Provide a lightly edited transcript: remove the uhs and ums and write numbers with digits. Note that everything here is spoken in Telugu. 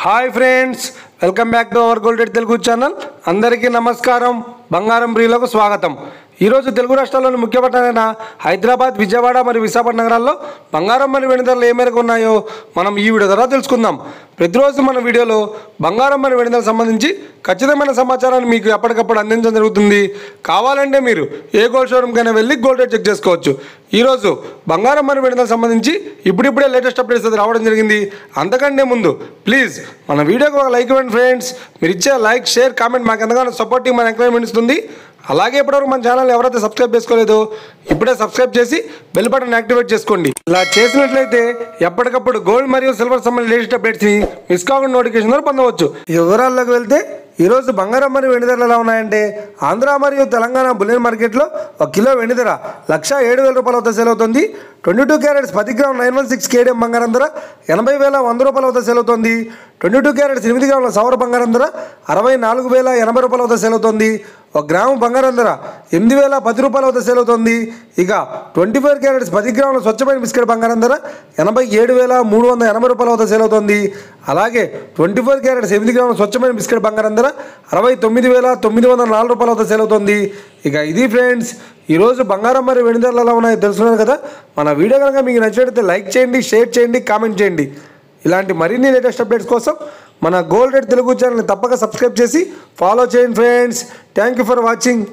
Hi friends, welcome back to our gold rate Telugu channel. అందరికీ నమస్కారం. బంగారం ప్రియులకు స్వాగతం. ఈరోజు తెలుగు రాష్ట్రాల్లోని ముఖ్య పట్టణాలైన హైదరాబాద్, విజయవాడ మరియు విశాఖపట్నం నగరాల్లో బంగారం మరియు వెండి ధరలు ఏ మేరకు ఉన్నాయో మనం ఈ వీడియో ద్వారా తెలుసుకుందాం. ప్రతిరోజు మన వీడియోలో బంగారం మరియు వెండి ధరలకు సంబంధించి ఖచ్చితమైన సమాచారాన్ని మీకు ఎప్పటికప్పుడు అందించడం జరుగుతుంది. కావాలంటే మీరు ఏ గోల్డ్ షోరూమ్కైనా వెళ్ళి గోల్డ్ రేట్ చెక్ చేసుకోవచ్చు. ఈరోజు బంగారం మరియు వెండి ధరలకు సంబంధించి ఇప్పుడిప్పుడే లేటెస్ట్ అప్డేట్స్ అయితే రావడం జరిగింది. అంతకంటే ముందు ప్లీజ్ మన వీడియోకి ఒక లైక్ ఇవ్వండి ఫ్రెండ్స్. మీరు ఇచ్చే లైక్, షేర్, కామెంట్ మాకు ఎంతగానో సపోర్టింగ్, మన ఎంకరేజ్మెంట్ ఇస్తుంది. అలాగే ఇప్పటివరకు మన ఛానల్ ఎవరైతే సబ్స్క్రైబ్ చేసుకోలేదో ఇప్పుడే సబ్స్క్రైబ్ చేసి బెల్ బటన్ యాక్టివేట్ చేసుకోండి. ఇలా చేసినట్లయితే ఎప్పటికప్పుడు గోల్డ్ మరియు సిల్వర్ సంబంధించిన లేటెస్ట్ అప్డేట్స్ని మిస్ కాకుండా నోటిఫికేషన్ ద్వారా పొందవచ్చు. ఈ వివరాల్లోకి వెళ్తే ఈరోజు బంగారం మరియు వెండి ధరలు ఎలా ఉన్నాయంటే, ఆంధ్ర మరియు తెలంగాణ బులియన్ మార్కెట్లో 1 కిలో వెండి ధర 1,07,000 రూపాయల వద్ద సేల్ అవుతుంది. 22 క్యారెట్స్ 10 గ్రాముల 916 కేడిఎం బంగారం ధర 80,100 రూపాయల వద్ద సేల్ అవుతుంది. 22 క్యారెట్స్ 8 గ్రాముల సౌర బంగారం ధర 64,080 రూపాయల వద్ద సేల్ అవుతుంది. 1 గ్రాము బంగారం ధర 8,010 రూపాయల వద్ద సేల్ అవుతుంది. ఇక 24 క్యారెట్స్ 10 గ్రాముల స్వచ్ఛమైన బిస్కెట్ బంగారం ధర 87,380 రూపాయల వద్ద సేల్ అవుతుంది. అలాగే 24 క్యారెట్స్ 8 గ్రాముల స్వచ్ఛమైన బిస్కెట్ బంగారం ధర 69,904 రూపాయల వద్ద సేల్ అవుతుంది. ఇక ఇది ఫ్రెండ్స్, ఈరోజు బంగారం మరియు వెండి ధరలు ఎలా ఉన్నాయో తెలుసుకున్నారు కదా. మన వీడియో కనుక మీకు నచ్చినట్లయితే లైక్ చేయండి, షేర్ చేయండి, కామెంట్ చేయండి. ఇలాంటి మరిన్ని లేటెస్ట్ అప్డేట్స్ కోసం మన గోల్డ్ రేట్ తెలుగు ఛానల్ని తప్పక సబ్స్క్రైబ్ చేసి ఫాలో చేయండి friends. Thank you for watching.